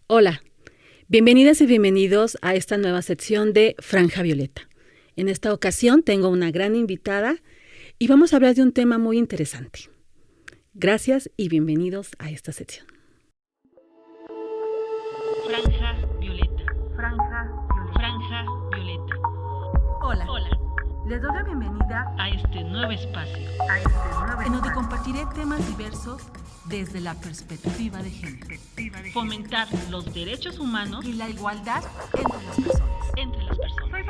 Hola, bienvenidas y bienvenidos a esta nueva sección de Franja Violeta. En esta ocasión tengo una gran invitada y vamos a hablar de un tema muy interesante. Gracias y bienvenidos a esta sección. Franja Violeta. Franja Violeta. Franja Violeta. Hola. Les doy la bienvenida a este nuevo espacio. En donde compartiré temas diversos desde la perspectiva de género. Fomentar los derechos humanos Y la igualdad entre las personas. Soy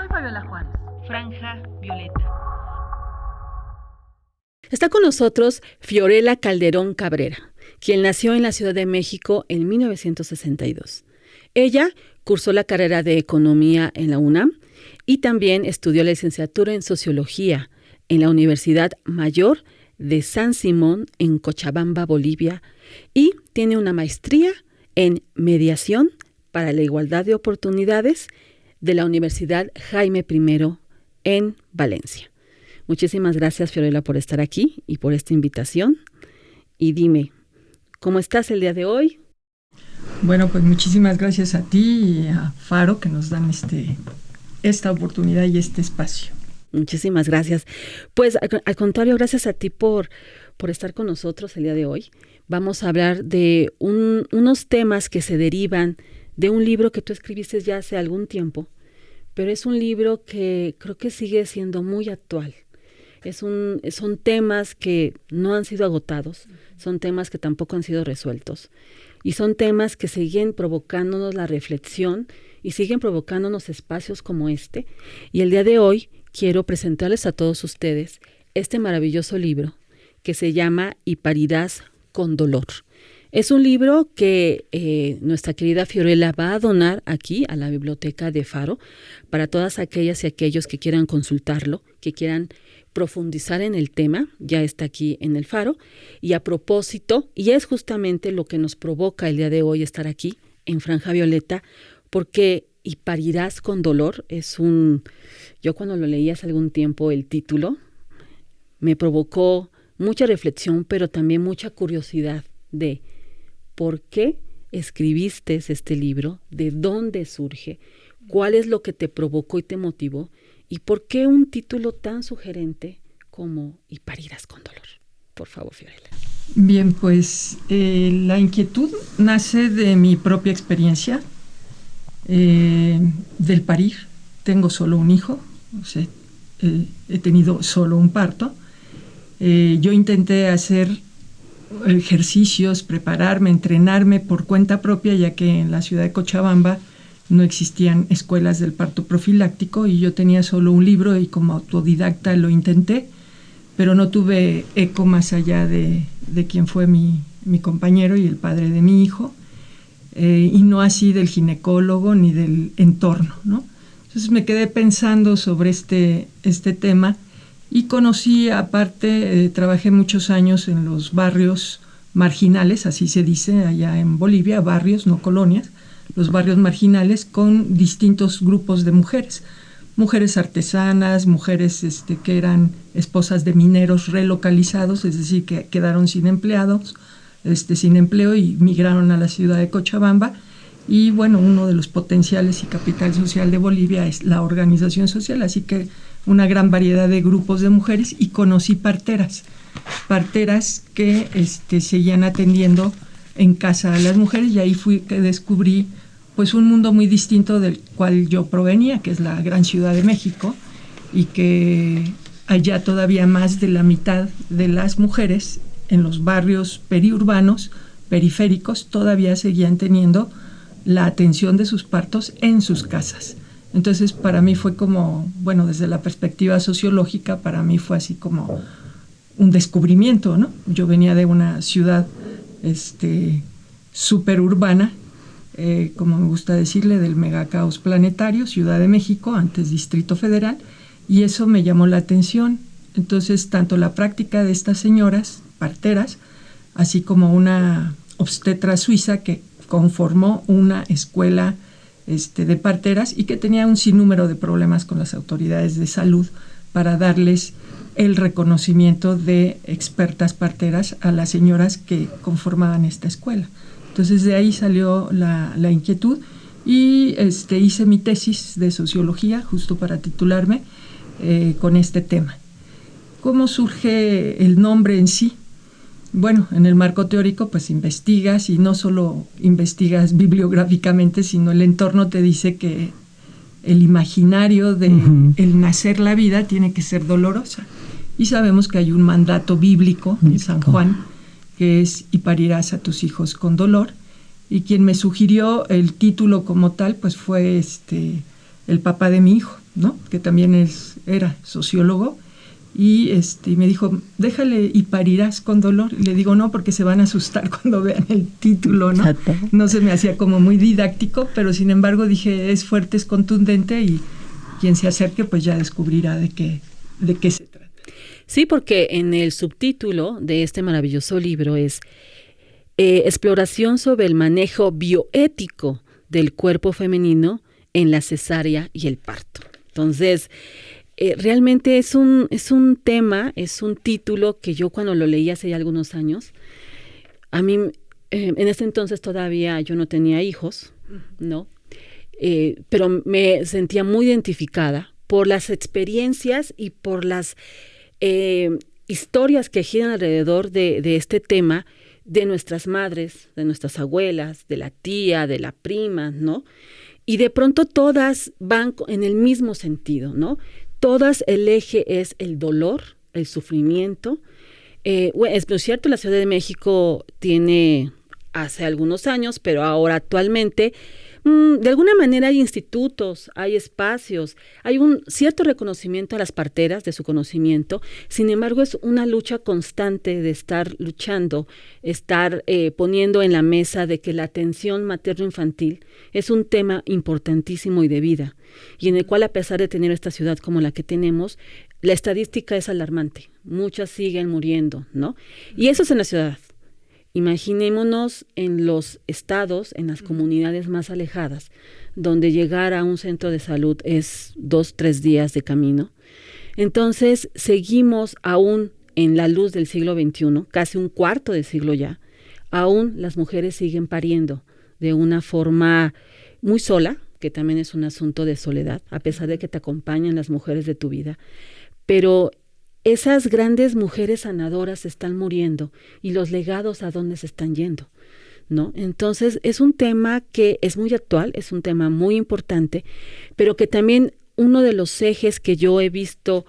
Fabiola Juárez. Franja Violeta. Está con nosotros Fiorella Calderón Cabrera, quien nació en la Ciudad de México en 1962. Ella cursó la carrera de Economía en la UNAM y también estudió la licenciatura en Sociología en la Universidad Mayor de San Simón en Cochabamba, Bolivia, y tiene una maestría en Mediación para la Igualdad de Oportunidades de la Universidad Jaime I en Valencia. Muchísimas gracias, Fiorella, por estar aquí y por esta invitación. Y dime, ¿cómo estás el día de hoy? Bueno, pues muchísimas gracias a ti y a Faro que nos dan esta oportunidad y este espacio. Muchísimas gracias. Pues al contrario, gracias a ti por estar con nosotros el día de hoy. Vamos a hablar de unos temas que se derivan de un libro que tú escribiste ya hace algún tiempo, pero es un libro que creo que sigue siendo muy actual. Son temas que no han sido agotados, son temas que tampoco han sido resueltos y son temas que siguen provocándonos la reflexión y siguen provocándonos espacios como este. Y el día de hoy quiero presentarles a todos ustedes este maravilloso libro que se llama Y parirás con dolor. Es un libro que nuestra querida Fiorella va a donar aquí a la biblioteca de Faro para todas aquellas y aquellos que quieran consultarlo, que quieran profundizar en el tema. Ya está aquí en el Faro. Y a propósito, y es justamente lo que nos provoca el día de hoy estar aquí en Franja Violeta, porque Y parirás con dolor yo cuando lo leí hace algún tiempo el título, me provocó mucha reflexión, pero también mucha curiosidad de por qué escribiste este libro, de dónde surge, cuál es lo que te provocó y te motivó, y por qué un título tan sugerente como Y parirás con dolor. Por favor, Fiorella. Bien, pues la inquietud nace de mi propia experiencia del parir. Tengo solo un hijo, o sea, he tenido solo un parto. Yo intenté hacer ejercicios, prepararme, entrenarme por cuenta propia, ya que en la ciudad de Cochabamba no existían escuelas del parto profiláctico y yo tenía solo un libro y como autodidacta lo intenté, pero no tuve eco más allá de quien fue mi compañero y el padre de mi hijo, y no así del ginecólogo ni del entorno, ¿no? Entonces me quedé pensando sobre este tema y conocí, aparte, trabajé muchos años en los barrios marginales, así se dice allá en Bolivia, barrios, no colonias, los barrios marginales con distintos grupos de mujeres artesanas, mujeres que eran esposas de mineros relocalizados, es decir, que quedaron sin empleo y migraron a la ciudad de Cochabamba. Y bueno, uno de los potenciales y capital social de Bolivia es la organización social, así que una gran variedad de grupos de mujeres, y conocí parteras que seguían atendiendo en casa a las mujeres, y ahí fui que descubrí pues un mundo muy distinto del cual yo provenía, que es la gran Ciudad de México, y que allá todavía más de la mitad de las mujeres en los barrios periurbanos, periféricos, todavía seguían teniendo la atención de sus partos en sus casas. Entonces para mí fue como, bueno, desde la perspectiva sociológica, para mí fue así como un descubrimiento, ¿no? Yo venía de una ciudad superurbana, como me gusta decirle, del megacaos planetario, Ciudad de México, antes Distrito Federal, y eso me llamó la atención. Entonces, tanto la práctica de estas señoras parteras, así como una obstetra suiza que conformó una escuela de parteras y que tenía un sinnúmero de problemas con las autoridades de salud para darles el reconocimiento de expertas parteras a las señoras que conformaban esta escuela. Entonces de ahí salió la inquietud y hice mi tesis de sociología justo para titularme con este tema. ¿Cómo surge el nombre en sí? Bueno, en el marco teórico pues investigas, y no solo investigas bibliográficamente, sino el entorno te dice que el imaginario de el nacer la vida tiene que ser dolorosa. Y sabemos que hay un mandato bíblico en San Juan, que es: y parirás a tus hijos con dolor. Y quien me sugirió el título como tal, pues fue el papá de mi hijo, ¿no? Que también era sociólogo, y me dijo: déjale y parirás con dolor. Y le digo: no, porque se van a asustar cuando vean el título, ¿no? Exacto. No se me hacía como muy didáctico, pero sin embargo dije: es fuerte, es contundente, y quien se acerque pues ya descubrirá de qué se trata. Sí, porque en el subtítulo de este maravilloso libro es exploración sobre el manejo bioético del cuerpo femenino en la cesárea y el parto. Entonces, realmente es un tema, es un título que yo cuando lo leí hace ya algunos años, a mí en ese entonces todavía yo no tenía hijos, ¿no? Pero me sentía muy identificada por las experiencias y por las historias que giran alrededor de este tema, de nuestras madres, de nuestras abuelas, de la tía, de la prima, ¿no? Y de pronto todas van en el mismo sentido, ¿no? Todas, el eje es el dolor, el sufrimiento. Es cierto, la Ciudad de México tiene hace algunos años, pero ahora actualmente, de alguna manera hay institutos, hay espacios, hay un cierto reconocimiento a las parteras de su conocimiento. Sin embargo, es una lucha constante de estar luchando, estar poniendo en la mesa de que la atención materno-infantil es un tema importantísimo y de vida, y en el cual, a pesar de tener esta ciudad como la que tenemos, la estadística es alarmante. Muchas siguen muriendo, ¿no? Y eso es en la ciudad. Imaginémonos en los estados, en las comunidades más alejadas, donde llegar a un centro de salud es 2-3 días de camino. Entonces, seguimos aún en la luz del siglo XXI, casi un cuarto de siglo ya, aún las mujeres siguen pariendo de una forma muy sola, que también es un asunto de soledad, a pesar de que te acompañan las mujeres de tu vida. Pero esas grandes mujeres sanadoras están muriendo, y los legados a dónde se están yendo, ¿no? Entonces es un tema que es muy actual, es un tema muy importante, pero que también uno de los ejes que yo he visto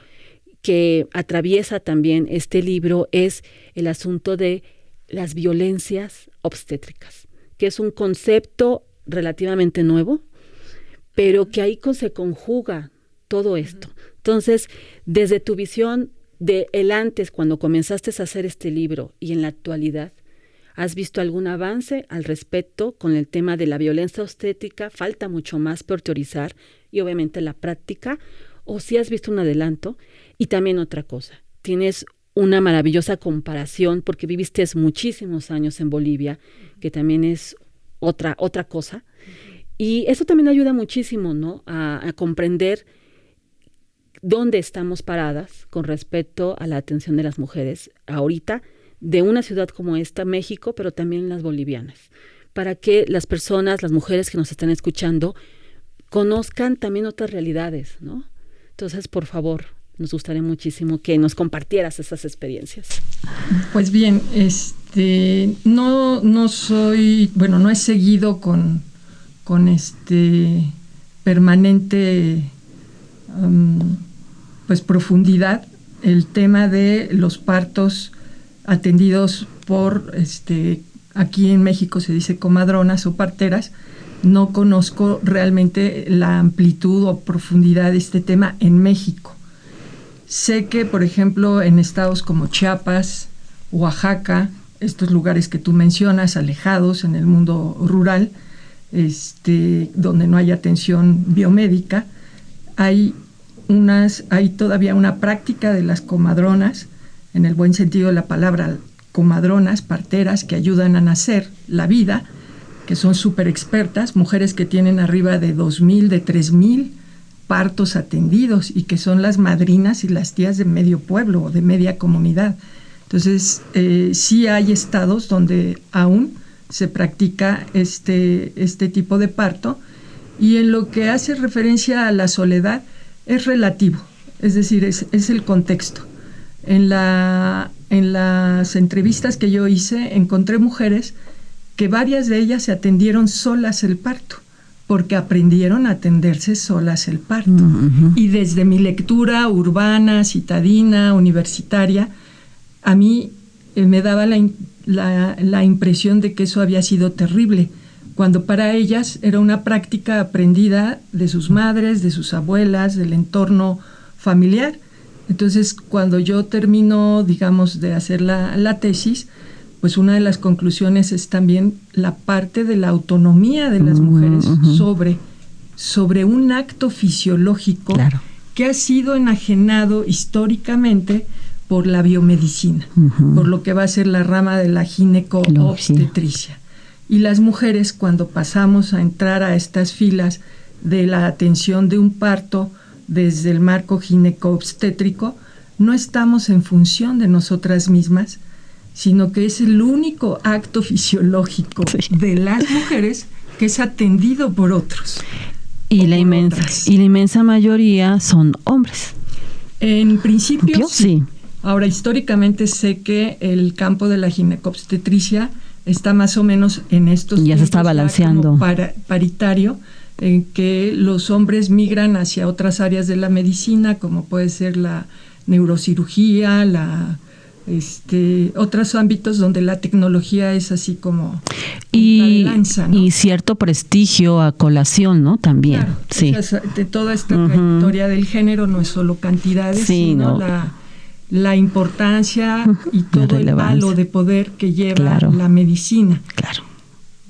que atraviesa también este libro es el asunto de las violencias obstétricas, que es un concepto relativamente nuevo, pero que ahí se conjuga todo esto. Entonces, desde tu visión de el antes, cuando comenzaste a hacer este libro, y en la actualidad, ¿has visto algún avance al respecto con el tema de la violencia obstétrica? ¿Falta mucho más por teorizar y obviamente la práctica? ¿O si has visto un adelanto? Y también otra cosa, tienes una maravillosa comparación porque viviste muchísimos años en Bolivia, que también es otra cosa. Y eso también ayuda muchísimo, ¿no? A comprender dónde estamos paradas con respecto a la atención de las mujeres ahorita, de una ciudad como esta, México, pero también las bolivianas, para que las personas, las mujeres que nos están escuchando, conozcan también otras realidades, ¿no? Entonces, por favor, nos gustaría muchísimo que nos compartieras esas experiencias. Pues bien, no he seguido con permanente profundidad el tema de los partos atendidos por, aquí en México se dice comadronas o parteras. No conozco realmente la amplitud o profundidad de este tema en México. Sé que, por ejemplo, en estados como Chiapas, Oaxaca, estos lugares que tú mencionas, alejados en el mundo rural, donde no hay atención biomédica, hay todavía una práctica de las comadronas, en el buen sentido de la palabra, comadronas, parteras, que ayudan a nacer la vida, que son súper expertas, mujeres que tienen arriba de 2,000, de 3,000 partos atendidos, y que son las madrinas y las tías de medio pueblo o de media comunidad. Entonces, sí hay estados donde aún se practica este tipo de parto, y en lo que hace referencia a la soledad es relativo, es decir, es el contexto. En las entrevistas que yo hice encontré mujeres que varias de ellas se atendieron solas el parto, porque aprendieron a atenderse solas el parto. Uh-huh. Y desde mi lectura urbana, citadina, universitaria, a mí me daba la impresión de que eso había sido terrible, cuando para ellas era una práctica aprendida de sus madres, de sus abuelas, del entorno familiar. Entonces, cuando yo termino, digamos, de hacer la tesis, pues una de las conclusiones es también la parte de la autonomía de las mujeres sobre un acto fisiológico, claro, que ha sido enajenado históricamente por la biomedicina, por lo que va a ser la rama de la gineco-obstetricia. Y las mujeres, cuando pasamos a entrar a estas filas de la atención de un parto desde el marco gineco-obstétrico, no estamos en función de nosotras mismas, sino que es el único acto fisiológico de las mujeres que es atendido por otros. Y la inmensa mayoría son hombres. En principio, sí. Ahora, históricamente sé que el campo de la ginecobstetricia está más o menos en estos ya se está balanceando paritario, en que los hombres migran hacia otras áreas de la medicina, como puede ser la neurocirugía, otros ámbitos donde la tecnología es así como lanza, ¿no? Y cierto prestigio a colación, ¿no? También, claro, sí. O sea, de toda esta trayectoria del género no es solo cantidades, sino la importancia y todo el palo de poder que lleva la medicina. Claro.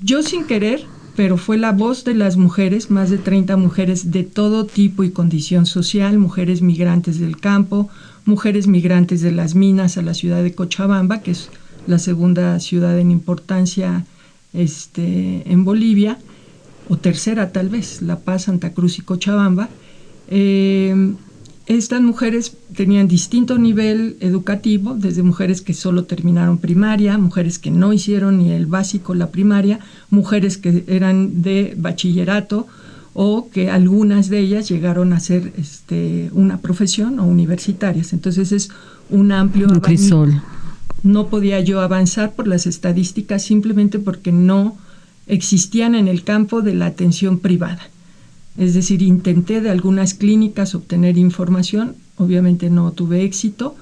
Yo sin querer, pero fue la voz de las mujeres, más de 30 mujeres de todo tipo y condición social, mujeres migrantes del campo, mujeres migrantes de las minas a la ciudad de Cochabamba, que es la segunda ciudad en importancia en Bolivia, o tercera tal vez, La Paz, Santa Cruz y Cochabamba. Estas mujeres tenían distinto nivel educativo, desde mujeres que solo terminaron primaria, mujeres que no hicieron ni el básico, la primaria, mujeres que eran de bachillerato, o que algunas de ellas llegaron a ser una profesión o universitarias. Entonces es un amplio abanico. No podía yo avanzar por las estadísticas simplemente porque no existían en el campo de la atención privada. Es decir, intenté de algunas clínicas obtener información, obviamente no tuve éxito,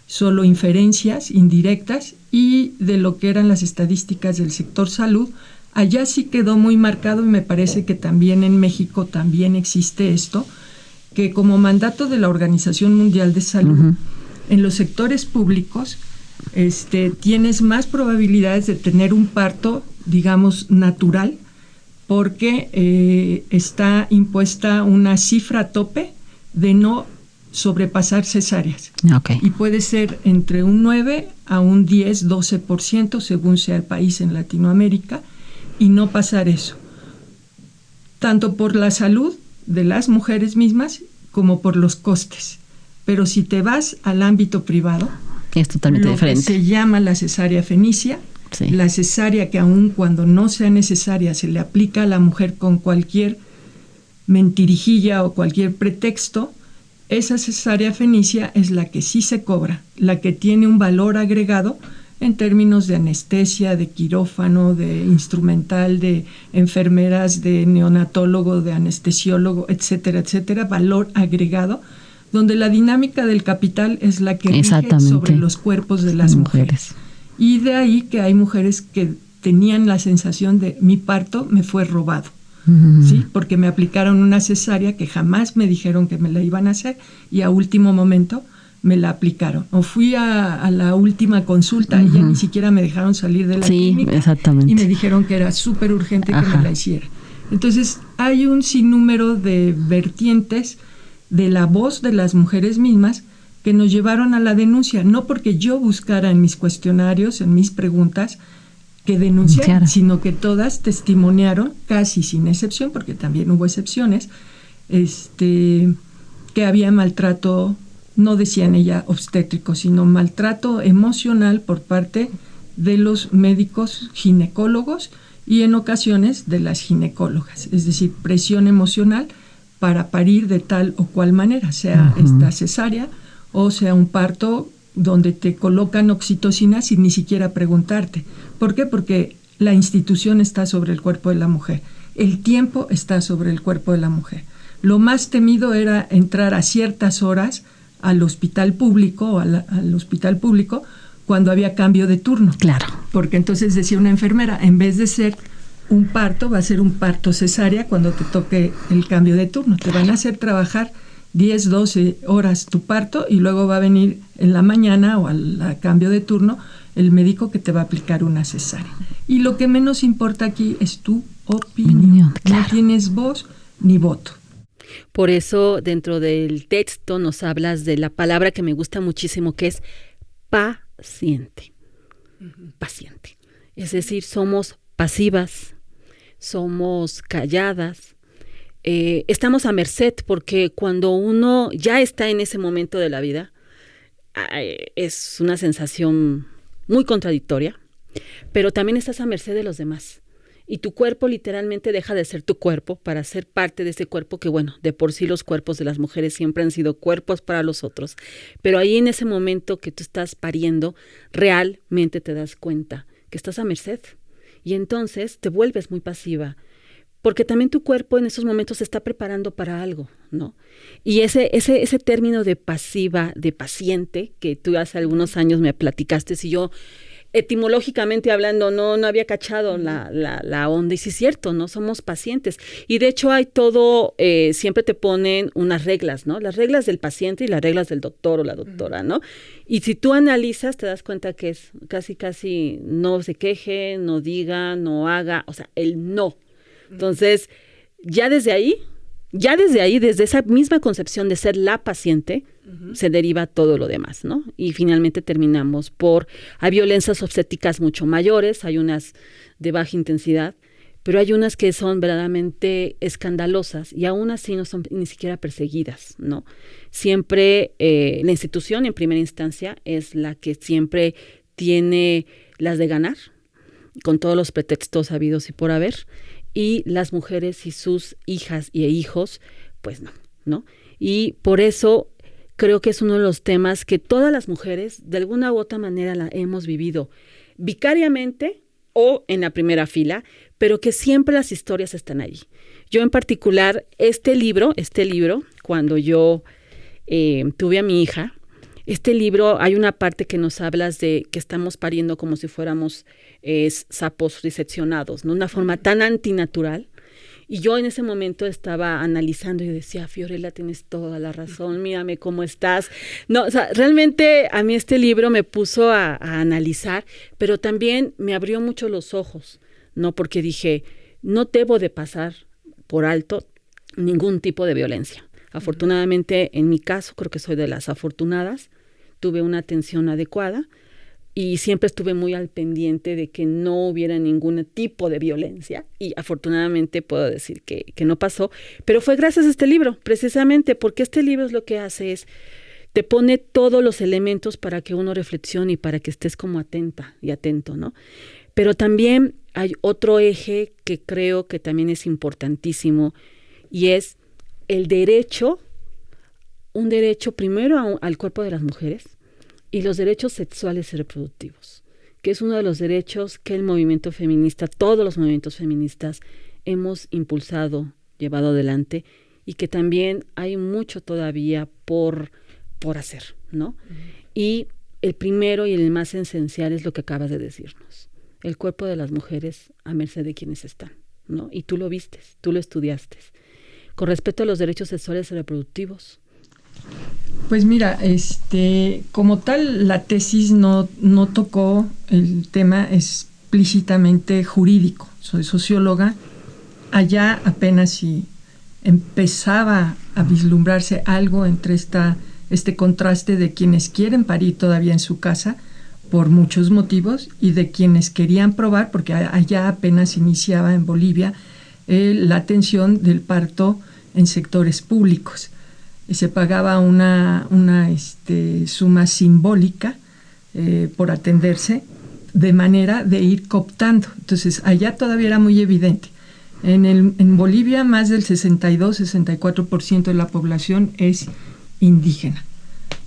solo inferencias indirectas, y de lo que eran las estadísticas del sector salud, allá sí quedó muy marcado, y me parece que también en México también existe esto, que como mandato de la Organización Mundial de Salud, en los sectores públicos tienes más probabilidades de tener un parto, digamos, natural, porque está impuesta una cifra tope de no sobrepasar cesáreas. Okay. Y puede ser entre un 9 a un 10, 12%, según sea el país en Latinoamérica, y no pasar eso. Tanto por la salud de las mujeres mismas como por los costes. Pero si te vas al ámbito privado, es totalmente diferente. Que se llama la cesárea fenicia, sí. La cesárea que aun cuando no sea necesaria se le aplica a la mujer con cualquier mentirijilla o cualquier pretexto, esa cesárea fenicia es la que sí se cobra, la que tiene un valor agregado en términos de anestesia, de quirófano, de instrumental, de enfermeras, de neonatólogo, de anestesiólogo, etcétera, etcétera, valor agregado, donde la dinámica del capital es la que rige sobre los cuerpos de las mujeres. Y de ahí que hay mujeres que tenían la sensación de mi parto me fue robado, ¿sí? Porque me aplicaron una cesárea que jamás me dijeron que me la iban a hacer y a último momento me la aplicaron. O fui a la última consulta y ya ni siquiera me dejaron salir de la clínica. Exactamente. Y me dijeron que era súper urgente que me la hiciera. Entonces hay un sinnúmero de vertientes de la voz de las mujeres mismas que nos llevaron a la denuncia, no porque yo buscara en mis cuestionarios, en mis preguntas, que denunciaran, sino que todas testimoniaron, casi sin excepción, porque también hubo excepciones, que había maltrato, no decían ella obstétrico, sino maltrato emocional por parte de los médicos ginecólogos y en ocasiones de las ginecólogas, es decir, presión emocional para parir de tal o cual manera, sea esta cesárea o sea un parto donde te colocan oxitocina sin ni siquiera preguntarte. ¿Por qué? Porque la institución está sobre el cuerpo de la mujer, el tiempo está sobre el cuerpo de la mujer. Lo más temido era entrar a ciertas horas al hospital público, al hospital público, cuando había cambio de turno. Claro. Porque entonces decía una enfermera, en vez de ser un parto, va a ser un parto cesárea cuando te toque el cambio de turno. Te van a hacer trabajar 10, 12 horas tu parto y luego va a venir en la mañana o al cambio de turno el médico que te va a aplicar una cesárea. Y lo que menos importa aquí es tu opinión. Claro. No tienes voz ni voto. Por eso dentro del texto nos hablas de la palabra que me gusta muchísimo, que es paciente. Paciente. Es decir, somos pasivas, somos calladas, estamos a merced, porque cuando uno ya está en ese momento de la vida, es una sensación muy contradictoria, pero también estás a merced de los demás. Y tu cuerpo literalmente deja de ser tu cuerpo para ser parte de ese cuerpo que, bueno, de por sí los cuerpos de las mujeres siempre han sido cuerpos para los otros. Pero ahí en ese momento que tú estás pariendo, realmente te das cuenta que estás a merced. Y entonces te vuelves muy pasiva, porque también tu cuerpo en esos momentos se está preparando para algo, ¿no? Y ese término de pasiva, de paciente, que tú hace algunos años me platicaste, si yo etimológicamente hablando no había cachado la onda, y sí es cierto, ¿no? Somos pacientes. Y de hecho hay todo, siempre te ponen unas reglas, ¿no? Las reglas del paciente y las reglas del doctor o la doctora, ¿no? Y si tú analizas, te das cuenta que es casi no se queje, no diga, no haga, o sea, el no. Entonces, ya desde ahí, desde esa misma concepción de ser la paciente, se deriva todo lo demás, ¿no? Y finalmente terminamos hay violencias obstétricas mucho mayores, hay unas de baja intensidad, pero hay unas que son verdaderamente escandalosas y aún así no son ni siquiera perseguidas, ¿no? Siempre la institución en primera instancia es la que siempre tiene las de ganar, con todos los pretextos habidos y por haber, y las mujeres y sus hijas e hijos, pues no. Y por eso creo que es uno de los temas que todas las mujeres, de alguna u otra manera, la hemos vivido vicariamente o en la primera fila, pero que siempre las historias están allí. Yo en particular, este libro, cuando yo tuve a mi hija, este libro, hay una parte que nos hablas de que estamos pariendo como si fuéramos sapos diseccionados, ¿no? Una forma tan antinatural. Y yo en ese momento estaba analizando y decía, Fiorella, tienes toda la razón, mírame cómo estás. No, o sea, realmente a mí este libro me puso a analizar, pero también me abrió mucho los ojos, ¿no? Porque dije, no debo de pasar por alto ningún tipo de violencia. Afortunadamente, en mi caso, creo que soy de las afortunadas, tuve una atención adecuada y siempre estuve muy al pendiente de que no hubiera ningún tipo de violencia y afortunadamente puedo decir que no pasó, pero fue gracias a este libro, precisamente porque este libro es lo que hace es, te pone todos los elementos para que uno reflexione y para que estés como atenta y atento, ¿no? Pero también hay otro eje que creo que también es importantísimo y es el derecho, un derecho primero al cuerpo de las mujeres y los derechos sexuales y reproductivos, que es uno de los derechos que el movimiento feminista, todos los movimientos feministas hemos impulsado, llevado adelante y que también hay mucho todavía por hacer, ¿no? Y el primero y el más esencial es lo que acabas de decirnos, el cuerpo de las mujeres a merced de quienes están, ¿no? Y tú lo vistes, tú lo estudiaste. Con respecto a los derechos sexuales y reproductivos. Pues mira, como tal, la tesis no tocó el tema explícitamente jurídico. Soy socióloga. Allá apenas si empezaba a vislumbrarse algo entre este contraste de quienes quieren parir todavía en su casa por muchos motivos y de quienes querían probar, porque allá apenas iniciaba en Bolivia la atención del parto en sectores públicos. Se pagaba una suma simbólica por atenderse de manera de ir cooptando. Entonces, allá todavía era muy evidente. En Bolivia, más del 62-64% de la población es indígena.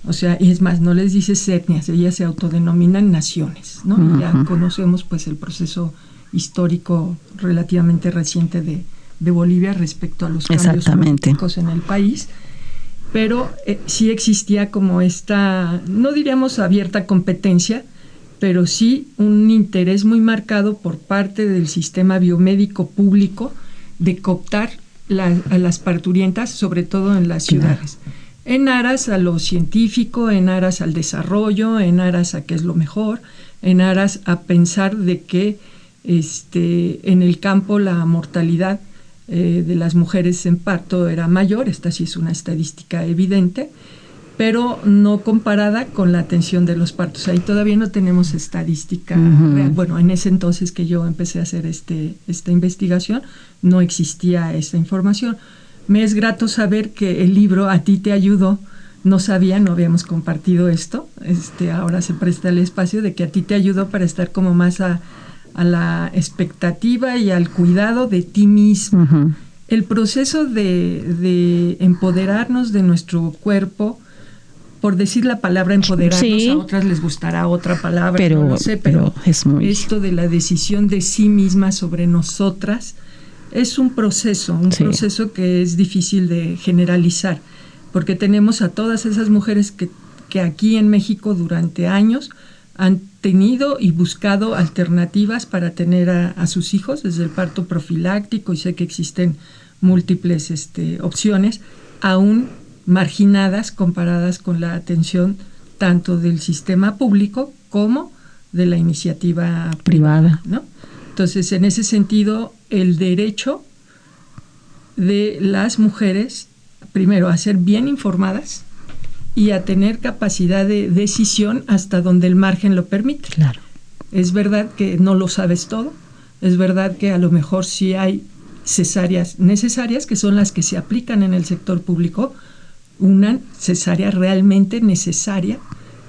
O sea, y es más, no les dices etnias, ellas se autodenominan naciones, ¿no? Uh-huh. Ya conocemos pues el proceso histórico relativamente reciente de Bolivia respecto a los cambios políticos en el país, pero sí existía como esta, no diríamos abierta competencia, pero sí un interés muy marcado por parte del sistema biomédico público de cooptar a las parturientas, sobre todo en las ciudades. En aras a lo científico, en aras al desarrollo, en aras a qué es lo mejor, en aras a pensar de que en el campo la mortalidad de las mujeres en parto era mayor, esta sí es una estadística evidente, pero no comparada con la atención de los partos. Ahí todavía no tenemos estadística real. Bueno, en ese entonces que yo empecé a hacer esta investigación, no existía esta información. Me es grato saber que el libro a ti te ayudó. No sabía, no habíamos compartido esto. Ahora se presta el espacio de que a ti te ayudó para estar como más a la expectativa y al cuidado de ti mismo. Uh-huh. El proceso de empoderarnos de nuestro cuerpo, por decir la palabra empoderarnos, sí. A otras les gustará otra palabra, pero, no lo sé, pero es muy... esto de la decisión de sí misma sobre nosotras es un proceso que es difícil de generalizar, porque tenemos a todas esas mujeres que aquí en México durante años han tenido y buscado alternativas para tener a sus hijos, desde el parto profiláctico, y sé que existen múltiples opciones, aún marginadas comparadas con la atención tanto del sistema público como de la iniciativa privada, ¿no? Entonces, en ese sentido, el derecho de las mujeres, primero, a ser bien informadas y a tener capacidad de decisión hasta donde el margen lo permite. Claro. Es verdad que no lo sabes todo, es verdad que a lo mejor sí hay cesáreas necesarias, que son las que se aplican en el sector público. Una cesárea realmente necesaria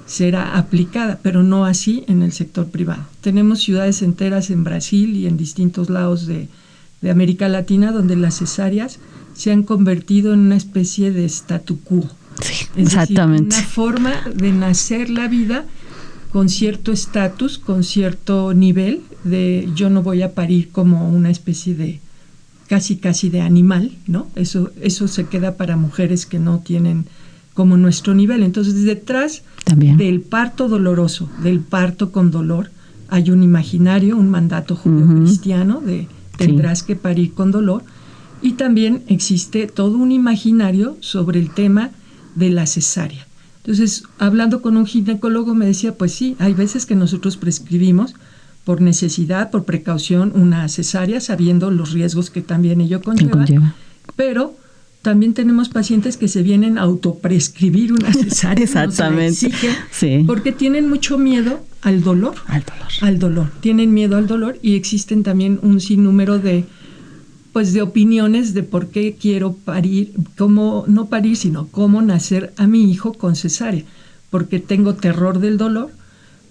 será aplicada, pero no así en el sector privado. Tenemos ciudades enteras en Brasil y en distintos lados de América Latina donde las cesáreas se han convertido en una especie de statu quo. Sí, exactamente. Es decir, una forma de nacer la vida con cierto estatus, con cierto nivel de yo no voy a parir como una especie de casi de animal, ¿no? Eso se queda para mujeres que no tienen como nuestro nivel. Entonces, detrás también del parto doloroso, del parto con dolor, hay un imaginario, un mandato judeocristiano de tendrás que parir con dolor, y también existe todo un imaginario sobre el tema de la cesárea. Entonces, hablando con un ginecólogo me decía, pues sí, hay veces que nosotros prescribimos por necesidad, por precaución, una cesárea, sabiendo los riesgos que también ello conlleva. Pero también tenemos pacientes que se vienen a autoprescribir una cesárea. Exactamente. Exigen, sí. Porque tienen mucho miedo al dolor. Al dolor. Tienen miedo al dolor, y existen también un sinnúmero de opiniones de por qué quiero parir, cómo no parir, sino cómo nacer a mi hijo con cesárea. Porque tengo terror del dolor,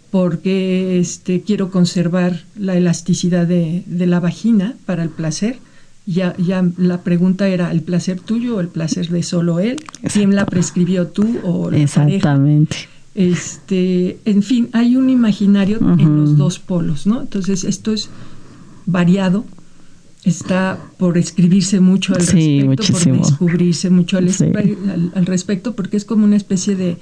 porque quiero conservar la elasticidad de la vagina para el placer. Ya la pregunta era, ¿el placer tuyo o el placer de solo él? ¿Quién la prescribió, tú o la Exactamente. pareja? En fin, hay un imaginario en los dos polos, ¿no? Entonces, esto es variado, está por escribirse mucho al respecto, muchísimo. Por descubrirse mucho al respecto, porque es como una especie de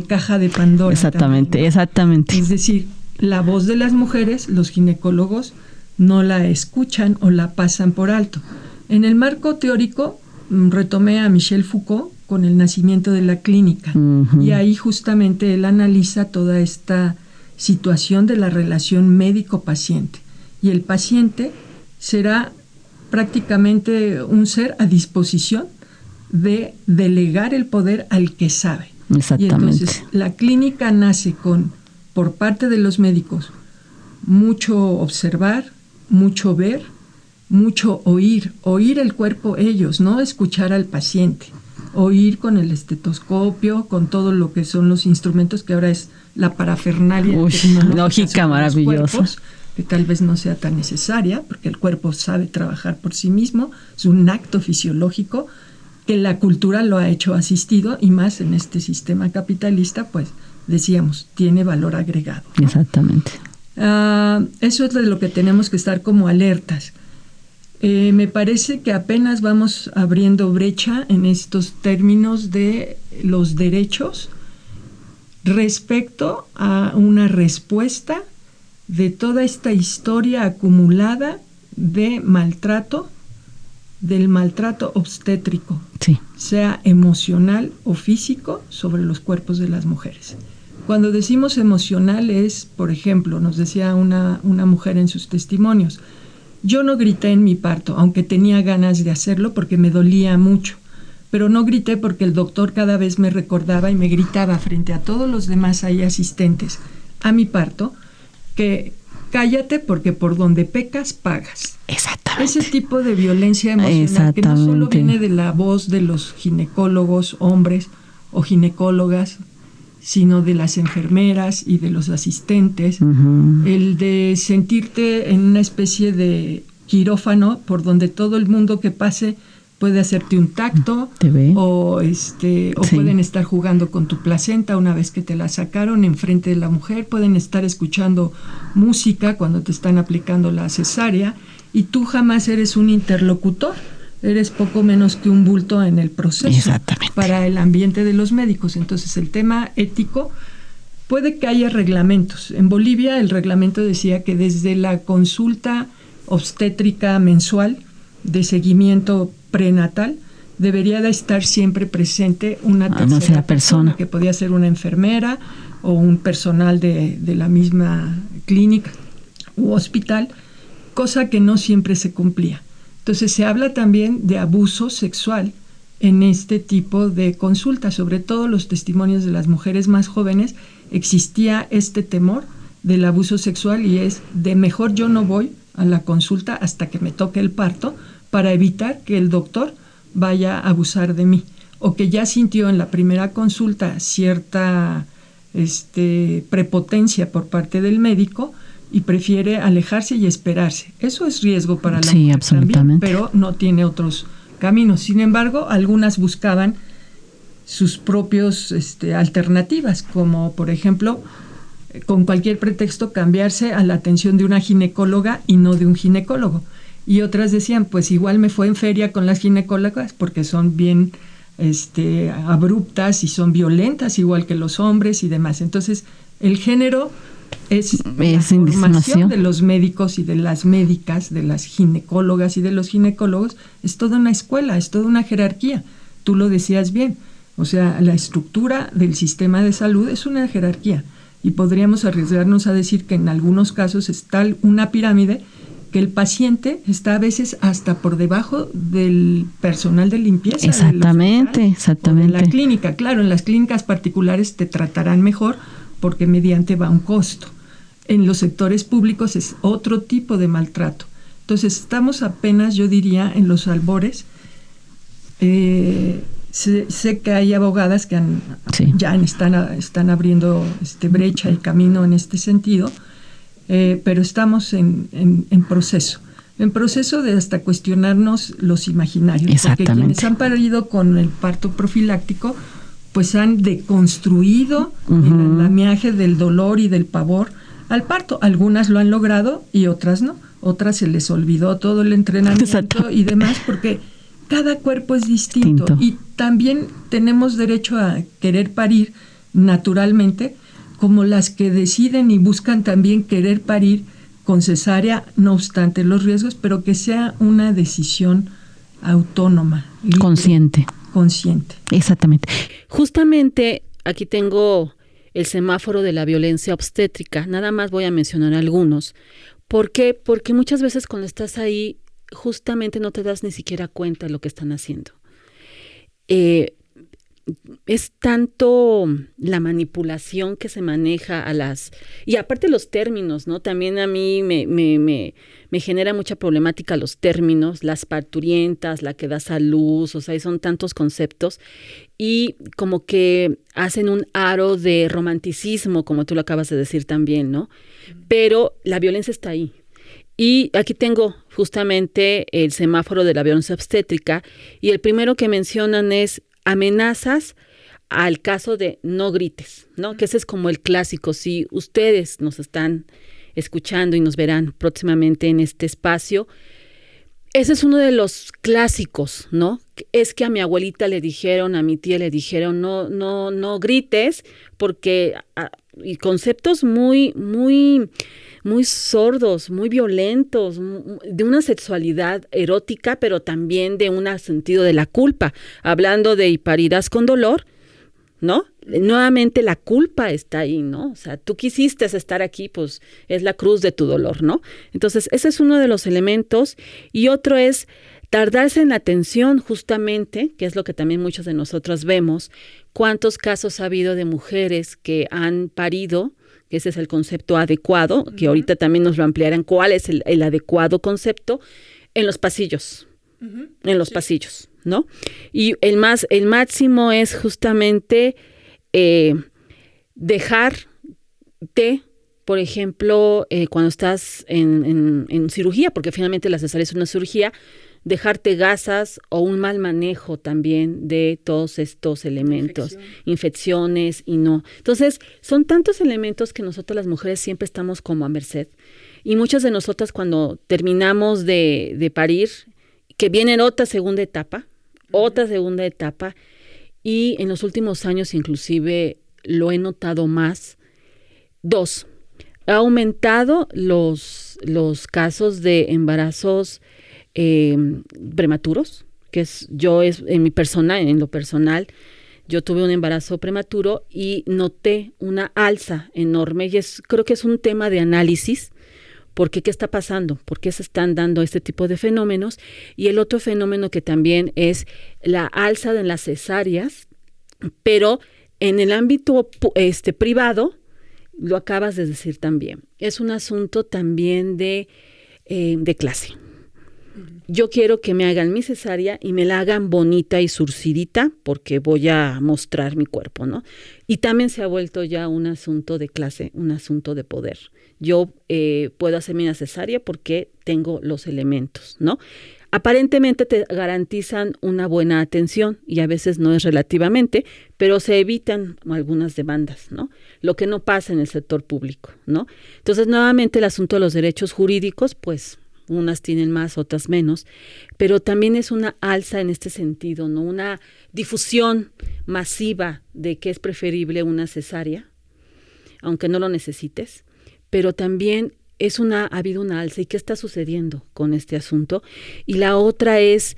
caja de Pandora. Exactamente, también, ¿no? exactamente. Es decir, la voz de las mujeres, los ginecólogos no la escuchan o la pasan por alto. En el marco teórico, retomé a Michel Foucault con el nacimiento de la clínica, y ahí justamente él analiza toda esta situación de la relación médico-paciente, y el paciente será prácticamente un ser a disposición de delegar el poder al que sabe. Exactamente. Y entonces la clínica nace por parte de los médicos, mucho observar, mucho ver, mucho oír el cuerpo ellos, no escuchar al paciente, oír con el estetoscopio, con todo lo que son los instrumentos, que ahora es la parafernalia lógica maravillosa, cuerpos, que tal vez no sea tan necesaria, porque el cuerpo sabe trabajar por sí mismo, es un acto fisiológico que la cultura lo ha hecho asistido, y más en este sistema capitalista, pues decíamos, tiene valor agregado, ¿no? Exactamente. Eso es de lo que tenemos que estar como alertas. Me parece que apenas vamos abriendo brecha en estos términos de los derechos respecto a una respuesta de toda esta historia acumulada de maltrato, del maltrato obstétrico, sí, sea emocional o físico, sobre los cuerpos de las mujeres. Cuando decimos emocional es, por ejemplo, nos decía una mujer en sus testimonios, yo no grité en mi parto, aunque tenía ganas de hacerlo porque me dolía mucho, pero no grité porque el doctor cada vez me recordaba y me gritaba frente a todos los demás ahí asistentes a mi parto, que cállate porque por donde pecas, pagas. Exactamente. Ese tipo de violencia emocional que no solo viene de la voz de los ginecólogos, hombres o ginecólogas, sino de las enfermeras y de los asistentes, el de sentirte en una especie de quirófano por donde todo el mundo que pase puede hacerte un tacto, o pueden estar jugando con tu placenta una vez que te la sacaron enfrente de la mujer, pueden estar escuchando música cuando te están aplicando la cesárea, y tú jamás eres un interlocutor, eres poco menos que un bulto en el proceso para el ambiente de los médicos. Entonces el tema ético, puede que haya reglamentos. En Bolivia el reglamento decía que desde la consulta obstétrica mensual de seguimiento prenatal debería de estar siempre presente una tercera persona, que podía ser una enfermera o un personal de la misma clínica u hospital, cosa que no siempre se cumplía. Entonces se habla también de abuso sexual en este tipo de consultas, sobre todo los testimonios de las mujeres más jóvenes, existía este temor del abuso sexual, y es de mejor yo no voy a la consulta hasta que me toque el parto para evitar que el doctor vaya a abusar de mí, o que ya sintió en la primera consulta cierta prepotencia por parte del médico y prefiere alejarse y esperarse. Eso es riesgo para la mujer también, pero no tiene otros caminos. Sin embargo, algunas buscaban sus propios alternativas, como por ejemplo, con cualquier pretexto cambiarse a la atención de una ginecóloga y no de un ginecólogo. Y otras decían, pues igual me fue en feria con las ginecólogas porque son bien abruptas y son violentas igual que los hombres y demás. Entonces, el género es la formación de los médicos y de las médicas, de las ginecólogas y de los ginecólogos, es toda una escuela, es toda una jerarquía. Tú lo decías bien, o sea, la estructura del sistema de salud es una jerarquía, y podríamos arriesgarnos a decir que en algunos casos es tal una pirámide que el paciente está a veces hasta por debajo del personal de limpieza. Exactamente. En la clínica, claro, en las clínicas particulares te tratarán mejor porque mediante va un costo. En los sectores públicos es otro tipo de maltrato. Entonces estamos apenas, yo diría, en los albores. Sé que hay abogadas que ya están abriendo brecha y camino en este sentido, pero estamos en proceso de hasta cuestionarnos los imaginarios, porque quienes han parido con el parto profiláctico pues han deconstruido el andamiaje del dolor y del pavor al parto. Algunas lo han logrado y otras no. Otras se les olvidó todo el entrenamiento y demás, porque cada cuerpo es distinto. Y también tenemos derecho a querer parir naturalmente, como las que deciden y buscan también querer parir con cesárea, no obstante los riesgos, pero que sea una decisión autónoma, libre, consciente. Exactamente. Justamente aquí tengo el semáforo de la violencia obstétrica. Nada más voy a mencionar algunos. ¿Por qué? Porque muchas veces cuando estás ahí, justamente no te das ni siquiera cuenta de lo que están haciendo. es tanto la manipulación que se maneja y aparte los términos, ¿no? También a mí me genera mucha problemática los términos, las parturientas, la que das a luz, o sea, son tantos conceptos y como que hacen un aro de romanticismo, como tú lo acabas de decir también, ¿no? Pero la violencia está ahí. Y aquí tengo justamente el semáforo de la violencia obstétrica y el primero que mencionan es amenazas al caso de no grites, ¿no? Que ese es como el clásico. Si ustedes nos están escuchando y nos verán próximamente en este espacio, ese es uno de los clásicos, ¿no? Es que a mi abuelita le dijeron, a mi tía le dijeron, no grites, porque y conceptos muy sordos, muy violentos, de una sexualidad erótica, pero también de un sentido de la culpa. Hablando de y parirás con dolor, ¿no? Nuevamente la culpa está ahí, ¿no? O sea, tú quisiste estar aquí, pues es la cruz de tu dolor, ¿no? Entonces, ese es uno de los elementos. Y otro es tardarse en la atención, justamente, que es lo que también muchos de nosotros vemos. ¿Cuántos casos ha habido de mujeres que han parido? Que ese es el concepto adecuado, que ahorita también nos lo ampliarán. ¿Cuál es el adecuado concepto? En los pasillos, en los pasillos, ¿no? Y el máximo es justamente dejarte, por ejemplo, cuando estás en cirugía, porque finalmente la cesárea es una cirugía, dejarte gasas o un mal manejo también de todos estos elementos, infecciones y no. Entonces, son tantos elementos que nosotros las mujeres siempre estamos como a merced. Y muchas de nosotras cuando terminamos de parir, que viene otra segunda etapa, y en los últimos años inclusive lo he notado más. 2, ha aumentado los casos de embarazos prematuros, que en lo personal, yo tuve un embarazo prematuro y noté una alza enorme y creo que es un tema de análisis, porque ¿qué está pasando? ¿Por qué se están dando este tipo de fenómenos? Y el otro fenómeno que también es la alza de las cesáreas, pero en el ámbito privado, lo acabas de decir también, es un asunto también de clase. Yo quiero que me hagan mi cesárea y me la hagan bonita y surcidita porque voy a mostrar mi cuerpo, ¿no? Y también se ha vuelto ya un asunto de clase, un asunto de poder. Yo puedo hacerme una cesárea porque tengo los elementos, ¿no? Aparentemente te garantizan una buena atención y a veces no es relativamente, pero se evitan algunas demandas, ¿no? Lo que no pasa en el sector público, ¿no? Entonces, nuevamente el asunto de los derechos jurídicos, pues unas tienen más, otras menos, pero también es una alza en este sentido, ¿no? Una difusión masiva de que es preferible una cesárea, aunque no lo necesites, pero también ha habido una alza. ¿Y qué está sucediendo con este asunto? Y la otra es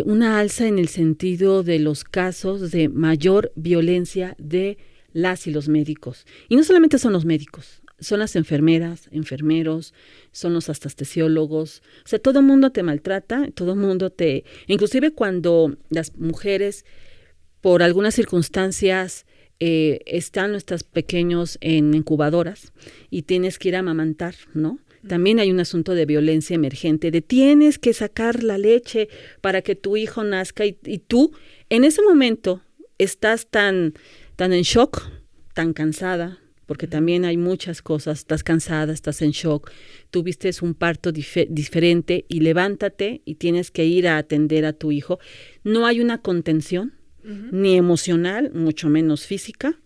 una alza en el sentido de los casos de mayor violencia de las y los médicos. Y no solamente son los médicos, son las enfermeras, enfermeros, son los anestesiólogos. O sea, todo el mundo te maltrata, todo el mundo inclusive cuando las mujeres, por algunas circunstancias, están nuestros pequeños en incubadoras y tienes que ir a amamantar, ¿no? También hay un asunto de violencia emergente, de tienes que sacar la leche para que tu hijo nazca y tú en ese momento estás tan en shock, tan cansada, porque también hay muchas cosas, estás cansada, estás en shock, tuviste un parto diferente y levántate y tienes que ir a atender a tu hijo. No hay una contención, ni emocional, mucho menos física.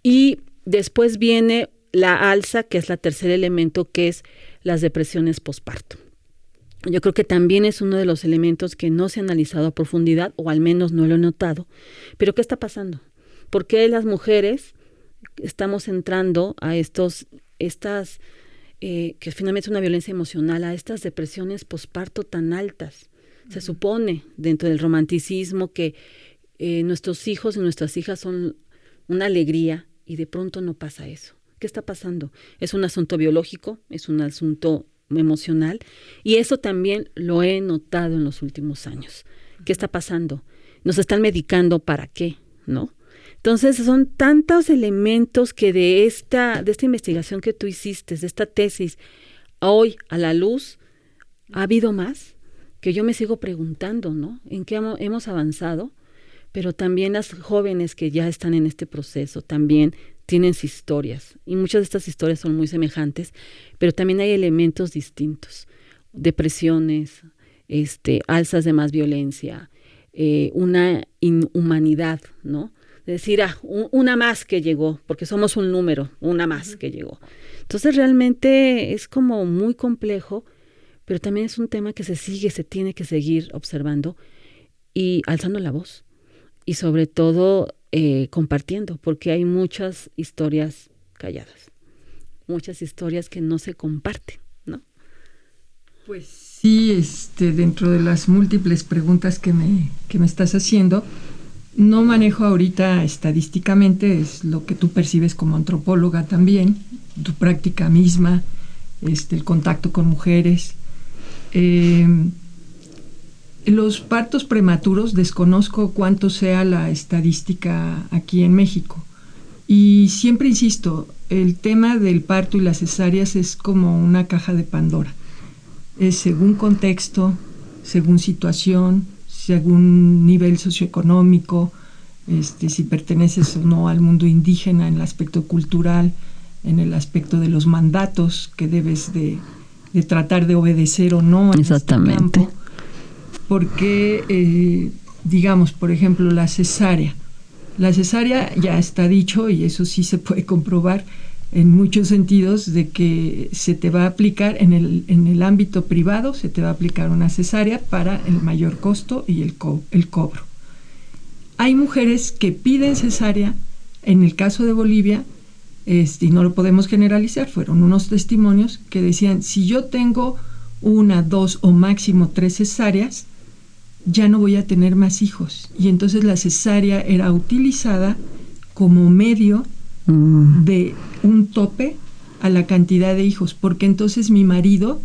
Y después viene la alza, que es el tercer elemento, que es las depresiones posparto. Yo creo que también es uno de los elementos que no se ha analizado a profundidad, o al menos no lo he notado. Pero ¿qué está pasando? ¿Por qué las mujeres estamos entrando a que finalmente es una violencia emocional, a estas depresiones posparto tan altas? Se supone, dentro del romanticismo, que nuestros hijos y nuestras hijas son una alegría y de pronto no pasa eso. ¿Qué está pasando? Es un asunto biológico, es un asunto emocional y eso también lo he notado en los últimos años. ¿Qué está pasando? ¿Nos están medicando para qué? ¿no? Entonces son tantos elementos que de esta investigación que tú hiciste, de esta tesis, hoy a la luz, ha habido más, que yo me sigo preguntando, ¿no? ¿En qué hemos avanzado? Pero también las jóvenes que ya están en este proceso también tienen sus historias, y muchas de estas historias son muy semejantes, pero también hay elementos distintos, depresiones, alzas de más violencia, una inhumanidad, ¿no? De decir, una más que llegó, porque somos un número, una más que llegó. Entonces realmente es como muy complejo, pero también es un tema que se tiene que seguir observando y alzando la voz. Y sobre todo compartiendo, porque hay muchas historias calladas, muchas historias que no se comparten, ¿no? Pues sí, dentro de las múltiples preguntas que me estás haciendo, no manejo ahorita estadísticamente, es lo que tú percibes como antropóloga también, tu práctica misma, el contacto con mujeres. Los partos prematuros, desconozco cuánto sea la estadística aquí en México. Y siempre insisto, el tema del parto y las cesáreas es como una caja de Pandora. Es según contexto, según situación, según nivel socioeconómico, si perteneces o no al mundo indígena, en el aspecto cultural, en el aspecto de los mandatos que debes de tratar de obedecer o no en Exactamente. este campo. Porque, digamos, por ejemplo, la cesárea ya está dicho, y eso sí se puede comprobar en muchos sentidos, de que se te va a aplicar en el ámbito privado, se te va a aplicar una cesárea para el mayor costo y el cobro. Hay mujeres que piden cesárea, en el caso de Bolivia, y no lo podemos generalizar, fueron unos testimonios que decían, si yo tengo 1, 2 o máximo 3 cesáreas, ya no voy a tener más hijos. Y entonces la cesárea era utilizada como medio de un tope a la cantidad de hijos, porque entonces mi marido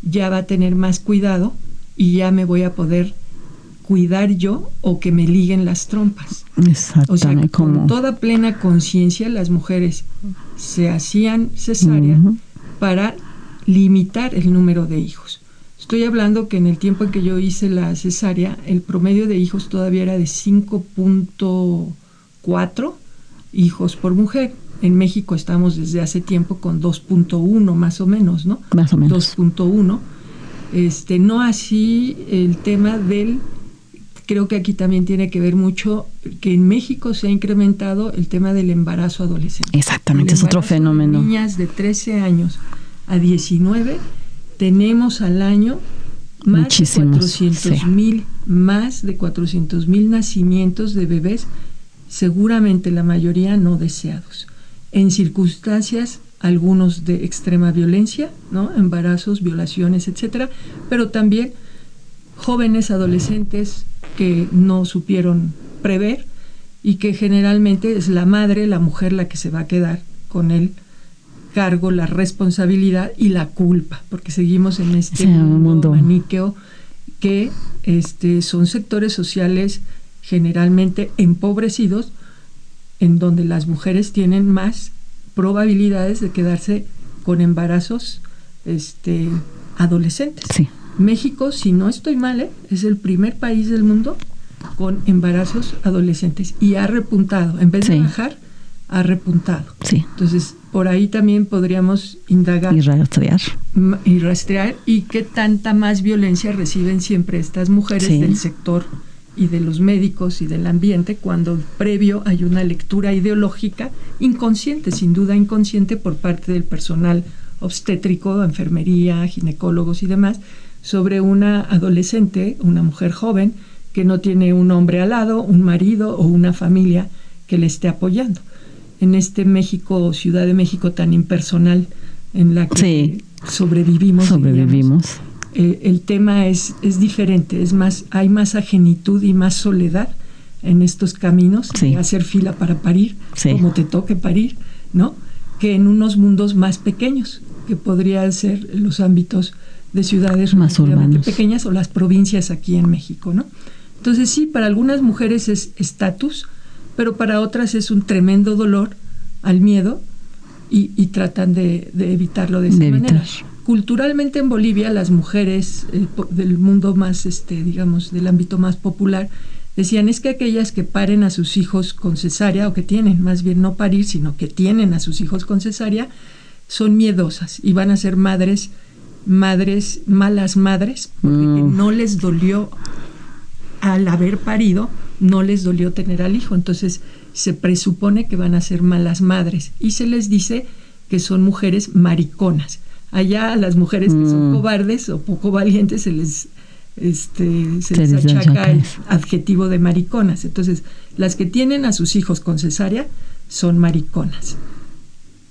ya va a tener más cuidado y ya me voy a poder cuidar yo, o que me liguen las trompas. Exactamente. O sea, con toda plena conciencia las mujeres se hacían cesárea para limitar el número de hijos. Estoy hablando que en el tiempo en que yo hice la cesárea, el promedio de hijos todavía era de 5.4 hijos por mujer. En México estamos desde hace tiempo con 2.1 más o menos, ¿no? Más o menos. 2.1. No así el tema creo que aquí también tiene que ver mucho que en México se ha incrementado el tema del embarazo adolescente. Exactamente, es otro fenómeno. De niñas de 13 años a 19 tenemos al año más de 400,000 nacimientos de bebés, seguramente la mayoría no deseados, en circunstancias, algunos de extrema violencia, ¿no? Embarazos, violaciones, etcétera, pero también jóvenes adolescentes que no supieron prever, y que generalmente es la madre, la mujer, la que se va a quedar con el cargo, la responsabilidad y la culpa, porque seguimos en este mundo maniqueo que son sectores sociales generalmente empobrecidos, en donde las mujeres tienen más probabilidades de quedarse con embarazos adolescentes. Sí. México, si no estoy mal, es el primer país del mundo con embarazos adolescentes, y ha repuntado, en vez de bajar, ha repuntado. Sí. Entonces, por ahí también podríamos indagar y rastrear y qué tanta más violencia reciben siempre estas mujeres del sector y de los médicos y del ambiente, cuando previo hay una lectura ideológica inconsciente, sin duda inconsciente, por parte del personal obstétrico, enfermería, ginecólogos y demás, sobre una adolescente, una mujer joven, que no tiene un hombre al lado, un marido o una familia que le esté apoyando. En este México, Ciudad de México tan impersonal, en la que sobrevivimos. El tema es diferente, hay más agenitud y más soledad en estos caminos, de hacer fila para parir, como te toque parir, ¿no? Que en unos mundos más pequeños, que podrían ser los ámbitos de ciudades más pequeñas, o las provincias aquí en México, ¿no? Entonces sí, para algunas mujeres es estatus, pero para otras es un tremendo dolor al miedo y tratan de evitarlo de esa manera. Culturalmente en Bolivia las mujeres del mundo más, digamos, del ámbito más popular, decían es que aquellas que paren a sus hijos con cesárea, o que tienen, más bien no parir, sino que tienen a sus hijos con cesárea, son miedosas y van a ser malas madres, porque no les dolió al haber parido, no les dolió tener al hijo, entonces se presupone que van a ser malas madres y se les dice que son mujeres mariconas. Allá a las mujeres que son cobardes o poco valientes se les achaca el adjetivo de mariconas. Entonces, las que tienen a sus hijos con cesárea son mariconas.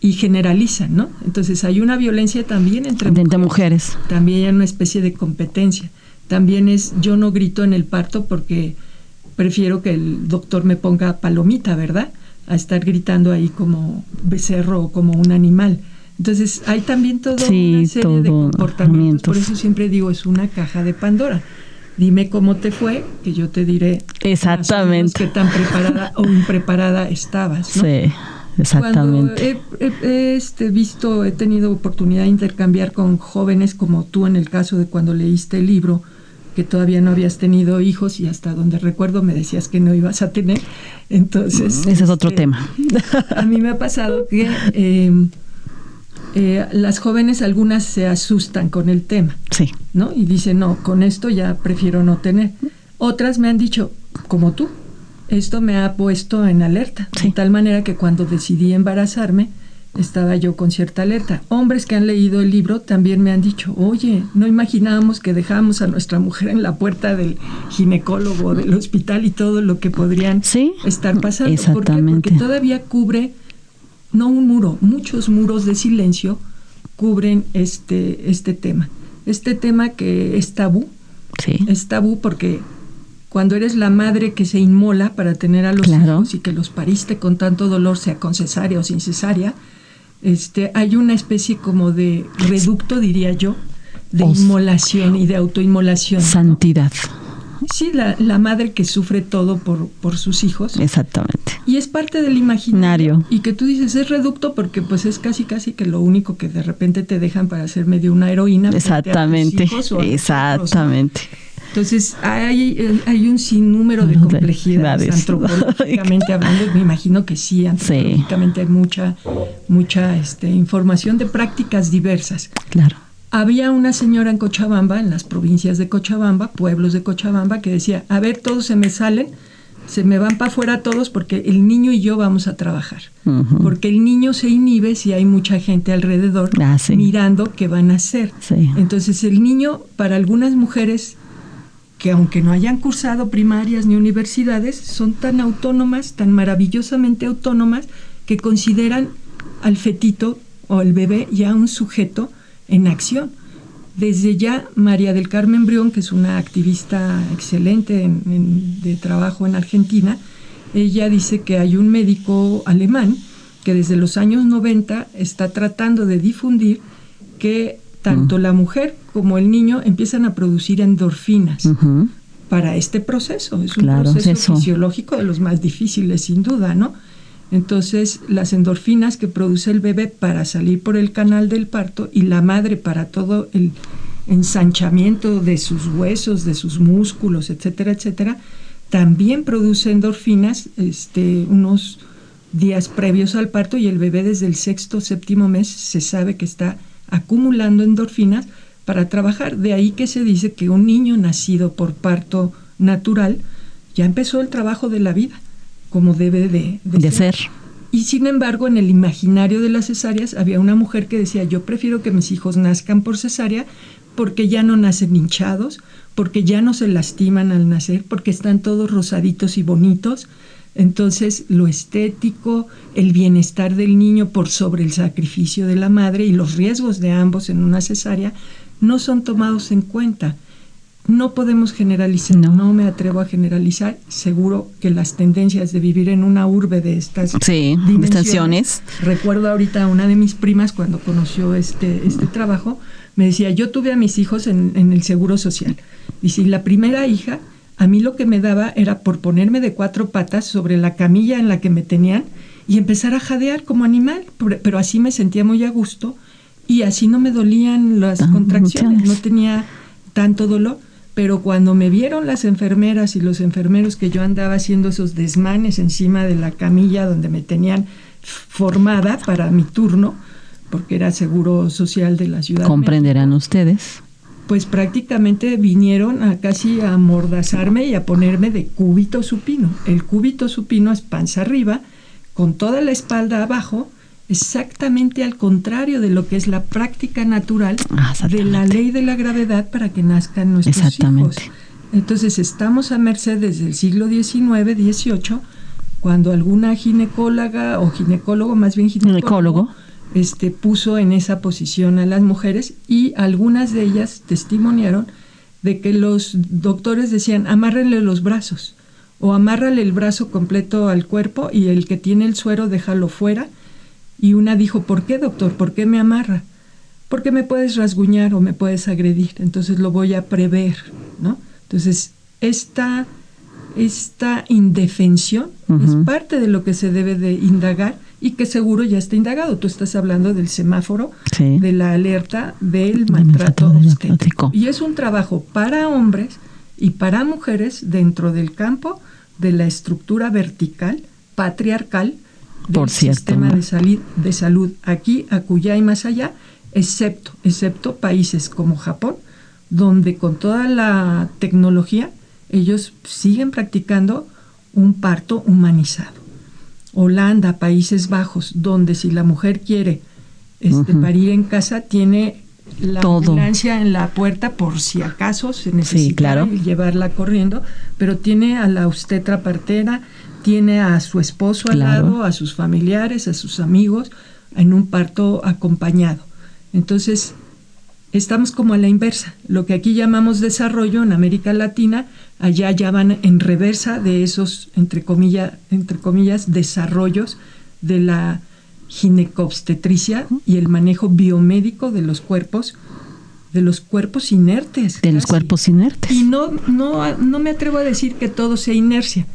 Y generalizan, ¿no? Entonces hay una violencia también entre mujeres. También hay una especie de competencia. También yo no grito en el parto porque prefiero que el doctor me ponga palomita, ¿verdad? A estar gritando ahí como becerro o como un animal. Entonces hay también toda una serie de comportamientos. Por eso siempre digo, es una caja de Pandora. Dime cómo te fue, que yo te diré exactamente qué tan preparada o impreparada estabas, ¿no? Sí, exactamente. Cuando he tenido oportunidad de intercambiar con jóvenes como tú, en el caso de cuando leíste el libro, que todavía no habías tenido hijos y hasta donde recuerdo me decías que no ibas a tener. Entonces, ese es otro tema. A mí me ha pasado que las jóvenes, algunas se asustan con el tema, sí, ¿no? Y dicen, no, con esto ya prefiero no tener. Otras me han dicho, como tú, esto me ha puesto en alerta, sí, de tal manera que cuando decidí embarazarme, estaba yo con cierta alerta. Hombres que han leído el libro también me han dicho, oye, no imaginábamos que dejábamos a nuestra mujer en la puerta del ginecólogo, del hospital y todo lo que podrían estar pasando. Exactamente. ¿Por qué? Porque todavía cubre, no un muro, muchos muros de silencio cubren este tema. Este tema que es tabú, es tabú porque cuando eres la madre que se inmola para tener a los hijos y que los pariste con tanto dolor, sea con cesárea o sin cesárea, hay una especie como de reducto, diría yo, de inmolación y de autoinmolación. Santidad. ¿No? Sí, la madre que sufre todo por sus hijos. Exactamente. Y es parte del imaginario. Y que tú dices, es reducto porque pues es casi que lo único que de repente te dejan para ser medio una heroína. Exactamente. Exactamente. Entonces, hay un sinnúmero de complejidades antropológicamente hablando. Me imagino que sí, antropológicamente hay mucha información de prácticas diversas. Claro. Había una señora en Cochabamba, en las provincias de Cochabamba, pueblos de Cochabamba, que decía, a ver, todos se me salen, se me van para afuera todos porque el niño y yo vamos a trabajar. Uh-huh. Porque el niño se inhibe si hay mucha gente alrededor mirando qué van a hacer. Sí. Entonces, el niño, para algunas mujeres que aunque no hayan cursado primarias ni universidades, son tan autónomas, tan maravillosamente autónomas, que consideran al fetito o al bebé ya un sujeto en acción. Desde ya, María del Carmen Brión, que es una activista excelente de trabajo en Argentina, ella dice que hay un médico alemán que desde los años 90 está tratando de difundir que tanto la mujer como el niño empiezan a producir endorfinas para este proceso. Es un proceso fisiológico de los más difíciles, sin duda, ¿no? Entonces, las endorfinas que produce el bebé para salir por el canal del parto y la madre para todo el ensanchamiento de sus huesos, de sus músculos, etcétera, etcétera, también produce endorfinas unos días previos al parto, y el bebé desde el 6º, 7º mes se sabe que está acumulando endorfinas para trabajar. De ahí que se dice que un niño nacido por parto natural ya empezó el trabajo de la vida, como debe de ser. Y sin embargo, en el imaginario de las cesáreas había una mujer que decía, yo prefiero que mis hijos nazcan por cesárea porque ya no nacen hinchados, porque ya no se lastiman al nacer, porque están todos rosaditos y bonitos. Entonces, lo estético, el bienestar del niño por sobre el sacrificio de la madre y los riesgos de ambos en una cesárea no son tomados en cuenta. No podemos generalizar, no me atrevo a generalizar. Seguro que las tendencias de vivir en una urbe de estas dimensiones. Recuerdo ahorita a una de mis primas cuando conoció este trabajo, me decía, yo tuve a mis hijos en el Seguro Social. Dice, y la primera hija a mí lo que me daba era por ponerme de 4 patas sobre la camilla en la que me tenían y empezar a jadear como animal, pero así me sentía muy a gusto y así no me dolían las contracciones, no tenía tanto dolor. Pero cuando me vieron las enfermeras y los enfermeros que yo andaba haciendo esos desmanes encima de la camilla donde me tenían formada para mi turno, porque era Seguro Social de la Ciudad ¿Comprenderán de México, ustedes? pues prácticamente vinieron a casi a amordazarme y a ponerme de cúbito supino. El cúbito supino es panza arriba, con toda la espalda abajo, exactamente al contrario de lo que es la práctica natural de la ley de la gravedad para que nazcan nuestros hijos. Entonces estamos a merced desde el siglo XIX, XVIII, cuando alguna ginecóloga o ginecólogo, más bien ginecólogo, puso en esa posición a las mujeres y algunas de ellas testimoniaron de que los doctores decían, amárrenle los brazos o amárrale el brazo completo al cuerpo y el que tiene el suero déjalo fuera. Y una dijo, ¿por qué, doctor? ¿Por qué me amarra? Porque me puedes rasguñar o me puedes agredir, entonces lo voy a prever, ¿no? Entonces, esta indefensión es parte de lo que se debe de indagar y que seguro ya está indagado. Tú estás hablando del semáforo, de la alerta del maltrato obstétrico. Y es un trabajo para hombres y para mujeres dentro del campo de la estructura vertical, patriarcal, del sistema de salud aquí, acullá y más allá, excepto países como Japón, donde con toda la tecnología ellos siguen practicando un parto humanizado. Holanda, Países Bajos, donde si la mujer quiere parir en casa, tiene la ambulancia en la puerta por si acaso se necesita llevarla corriendo, pero tiene a la obstetra partera, tiene a su esposo al lado, a sus familiares, a sus amigos, en un parto acompañado. Entonces, estamos como a la inversa. Lo que aquí llamamos desarrollo en América Latina, allá ya van en reversa de esos, entre comillas, desarrollos de la ginecobstetricia y el manejo biomédico de los cuerpos inertes. De los cuerpos inertes. Y no me atrevo a decir que todo sea inercia.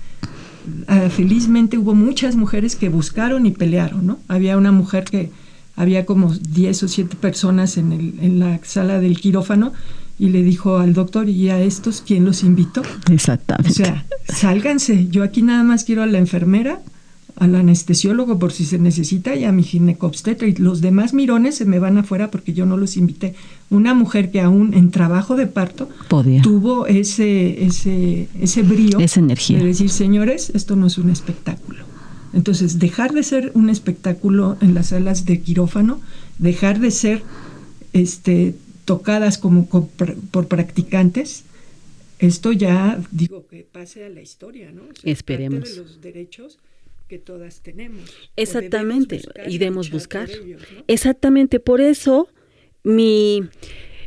Felizmente hubo muchas mujeres que buscaron y pelearon, ¿no? Había una mujer que había como 10 o 7 personas en la sala del quirófano y le dijo al doctor, ¿y a estos quién los invitó? Exactamente. O sea, sálganse, yo aquí nada más quiero a la enfermera, al anestesiólogo por si se necesita y a mi ginecobstetra, y los demás mirones se me van afuera porque yo no los invité. Una mujer que aún en trabajo de parto tuvo ese brío, esa energía de decir, señores, esto no es un espectáculo. Entonces, dejar de ser un espectáculo en las salas de quirófano, dejar de ser tocadas por practicantes, esto ya, digo, que pase a la historia, ¿no? O sea, esperemos. Parte de los derechos que todas tenemos. Exactamente, y debemos buscar. Por ellos, ¿no? Exactamente, por eso mi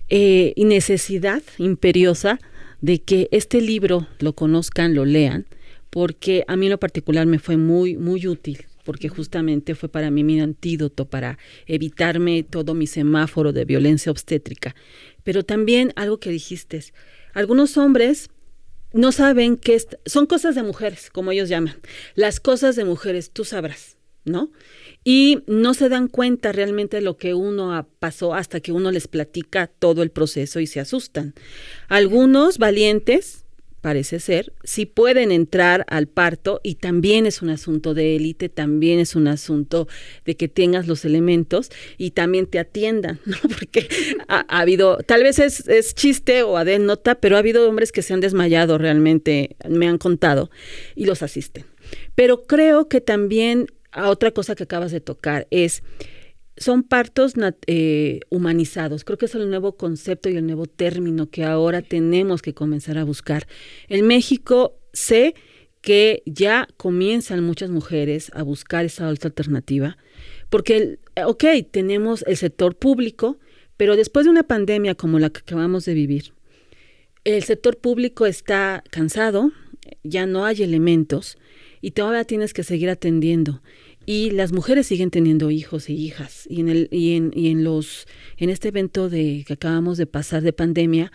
necesidad imperiosa de que este libro lo conozcan, lo lean, porque a mí en lo particular me fue muy, muy útil, porque justamente fue para mí mi antídoto para evitarme todo mi semáforo de violencia obstétrica. Pero también algo que dijiste, algunos hombres no saben que son cosas de mujeres, como ellos llaman. Las cosas de mujeres, tú sabrás, ¿no? Y no se dan cuenta realmente de lo que uno pasó hasta que uno les platica todo el proceso y se asustan. Algunos valientes, parece ser, sí pueden entrar al parto y también es un asunto de élite, también es un asunto de que tengas los elementos y también te atiendan, ¿no? Porque ha habido, tal vez es chiste o anécdota, pero ha habido hombres que se han desmayado realmente, me han contado, y los asisten. Pero creo que también, otra cosa que acabas de tocar son partos humanizados. Creo que es el nuevo concepto y el nuevo término que ahora tenemos que comenzar a buscar. En México sé que ya comienzan muchas mujeres a buscar esa otra alternativa, porque, tenemos el sector público, pero después de una pandemia como la que acabamos de vivir, el sector público está cansado, ya no hay elementos y todavía tienes que seguir atendiendo. Y las mujeres siguen teniendo hijos e hijas. Y en este evento que acabamos de pasar de pandemia,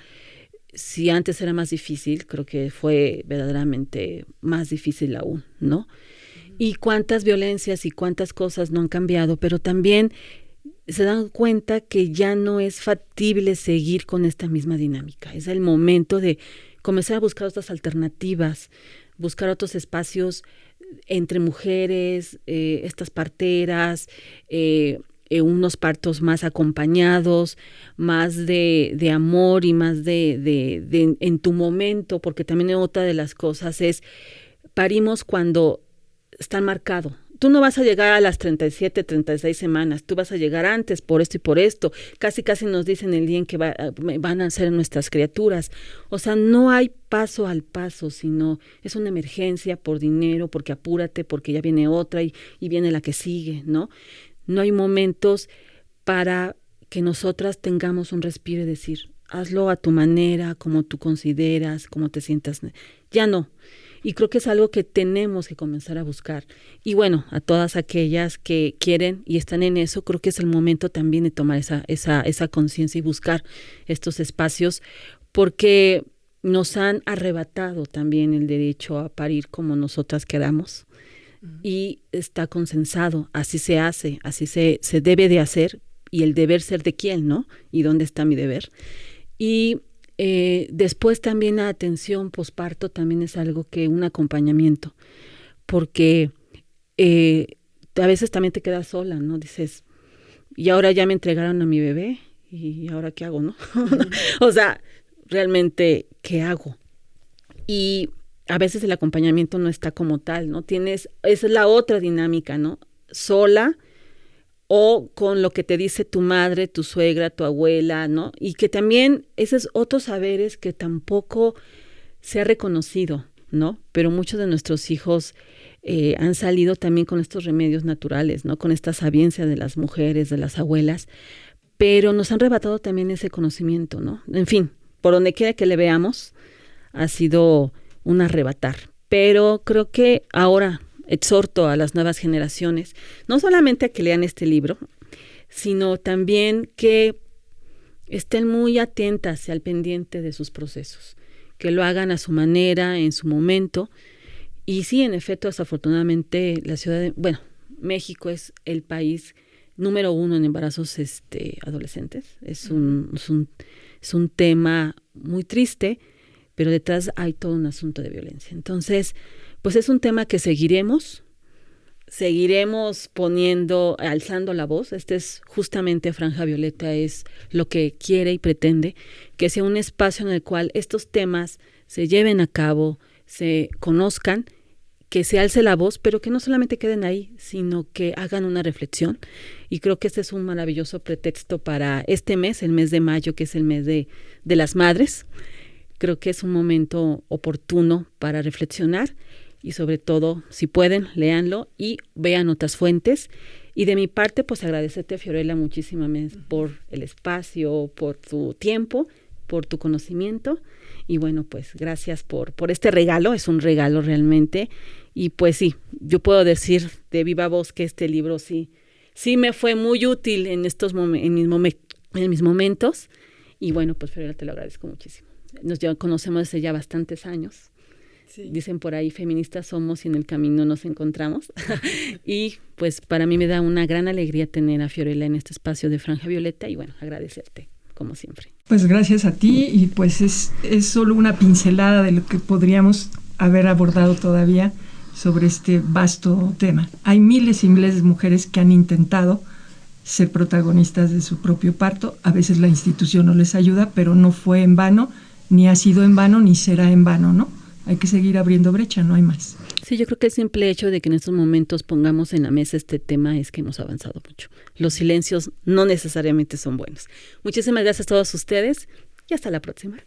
si antes era más difícil, creo que fue verdaderamente más difícil aún, ¿no? Y cuántas violencias y cuántas cosas no han cambiado, pero también se dan cuenta que ya no es factible seguir con esta misma dinámica. Es el momento de comenzar a buscar otras alternativas, buscar otros espacios entre mujeres, estas parteras, unos partos más acompañados, más de amor y más de en tu momento, porque también otra de las cosas es parimos cuando está marcado. Tú no vas a llegar a las 37, 36 semanas, tú vas a llegar antes por esto y por esto. Casi nos dicen el día en que van a ser nuestras criaturas. O sea, no hay paso al paso, sino es una emergencia por dinero, porque apúrate, porque ya viene otra y viene la que sigue, ¿no? No hay momentos para que nosotras tengamos un respiro y decir, hazlo a tu manera, como tú consideras, como te sientas. Ya no. Y creo que es algo que tenemos que comenzar a buscar. Y bueno, a todas aquellas que quieren y están en eso, creo que es el momento también de tomar esa conciencia y buscar estos espacios, porque nos han arrebatado también el derecho a parir como nosotras queramos. Y está consensado, así se hace, así se debe de hacer, y el deber ser de quién, ¿no? Y dónde está mi deber. Y después también la atención posparto también es algo que un acompañamiento, porque a veces también te quedas sola, ¿no? Dices, y ahora ya me entregaron a mi bebé, y ahora qué hago, ¿no? O sea, realmente, ¿qué hago? Y a veces el acompañamiento no está como tal, ¿no? Esa es la otra dinámica, ¿no? Sola o con lo que te dice tu madre, tu suegra, tu abuela, ¿no? Y que también esos otros saberes que tampoco se ha reconocido, ¿no? Pero muchos de nuestros hijos han salido también con estos remedios naturales, ¿no? Con esta sabiencia de las mujeres, de las abuelas, pero nos han arrebatado también ese conocimiento, ¿no? En fin, por donde quiera que le veamos, ha sido un arrebatar. Pero creo que ahora exhorto a las nuevas generaciones, no solamente a que lean este libro, sino también que estén muy atentas y al pendiente de sus procesos, que lo hagan a su manera, en su momento. Y sí, en efecto, desafortunadamente, México es el país número 1 en embarazos adolescentes. Es un tema muy triste, pero detrás hay todo un asunto de violencia. Entonces, pues es un tema que seguiremos alzando la voz. Es justamente Franja Violeta, es lo que quiere y pretende, que sea un espacio en el cual estos temas se lleven a cabo, se conozcan, que se alce la voz, pero que no solamente queden ahí, sino que hagan una reflexión. Y creo que este es un maravilloso pretexto para este mes, el mes de mayo, que es el mes de las madres. Creo que es un momento oportuno para reflexionar y sobre todo, si pueden, léanlo y vean otras fuentes. Y de mi parte, pues agradecerte, Fiorella, muchísimamente por el espacio, por tu tiempo, por tu conocimiento. Y bueno, pues gracias por este regalo, es un regalo realmente. Y pues sí, yo puedo decir de viva voz que este libro sí me fue muy útil en mis momentos. Y bueno, pues Fiorella, te lo agradezco muchísimo. Nos conocemos desde ya bastantes años. Sí. Dicen por ahí, feministas somos y en el camino nos encontramos. Y pues para mí me da una gran alegría tener a Fiorella en este espacio de Franja Violeta y bueno, agradecerte como siempre. Pues gracias a ti y pues es solo una pincelada de lo que podríamos haber abordado todavía sobre este vasto tema. Hay miles y miles de mujeres que han intentado ser protagonistas de su propio parto. A veces la institución no les ayuda, pero no fue en vano, ni ha sido en vano, ni será en vano, ¿no? Hay que seguir abriendo brecha, no hay más. Sí, yo creo que el simple hecho de que en estos momentos pongamos en la mesa este tema es que hemos avanzado mucho. Los silencios no necesariamente son buenos. Muchísimas gracias a todos ustedes y hasta la próxima.